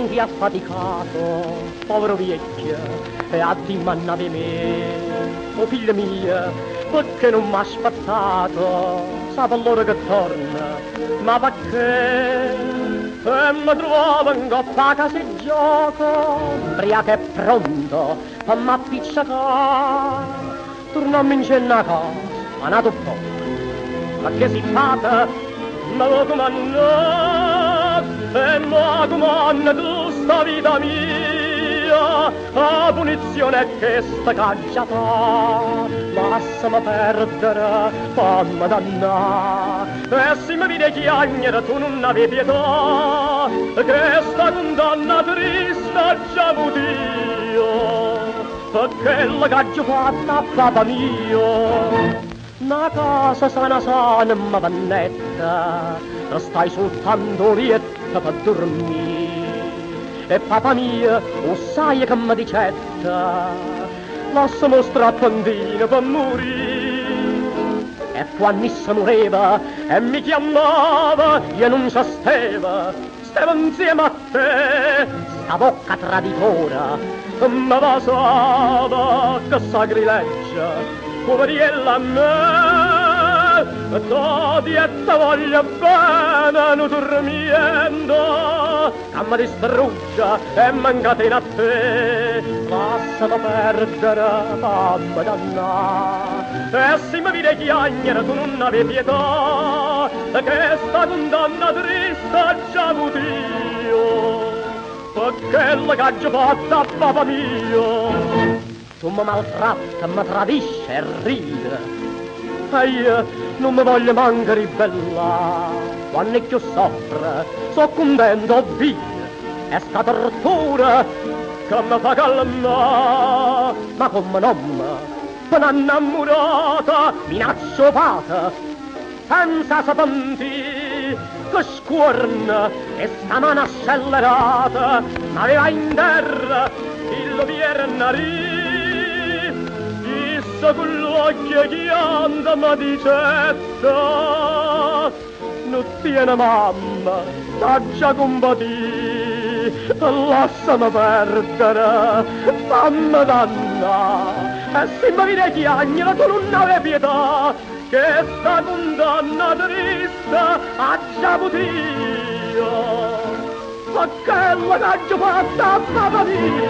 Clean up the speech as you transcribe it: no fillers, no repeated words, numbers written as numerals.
anche affaticato, povero vecchio, e a dimannare me. Oh figlio mio, perché non m'ha aspettato? Sa per loro che torna, ma perché? E mi trovavo in coppa a casa e gioco, ubriaco e pronto, per m'appiccicare. Tornammo in cena a casa, a nato poco, perché si fate, ma lo comandate, e ma comanda tu sta vita mia, la punizione è che sta cacciata, lasciami perdere, fammi dannare, e se mi vede chiagnere tu non avevi pietà, che sta condanna triste già Dio, perché la caccio fatta a papà mio. Una casa sana sana ma vannetta, stai soltanto lietta per dormire. E papà mio, lo sai che mi dicetta, lasciamo strappandino per morire. E quando si moreva e mi chiamava, io non c'asteva, stavo insieme a te, sta bocca traditora, mi basava che sacrileggia. Poveriella a me, da dietta voglio bene, non dormiendo, che mi distrugge e m'ancatena a te, lasciate perdere, fammi dannare, e se mi vede chiagnere tu non avevi pietà, che sta condanna triste già Dio, perché la caccia fatta a papà mio. Tu mi maltratta, mi tradisce e ride, e io non mi voglio manco ribellare. Quando io soffro, so contento via, è sta tortura che mi fa calmare. Ma come non una innamorata, minaccio fata, senza sapenti, che scuorna e sta mano accelerata, m'aveva in terra il viernarì. Con l'occhio chianta ma dicetta, non tiene mamma, t'ha già combatì, lasciami perdere, fammi danna, e se mi vede chiagnere tu non avevi pietà, che sta condanna triste a già Dio, perché la caccia fatta a papà mio.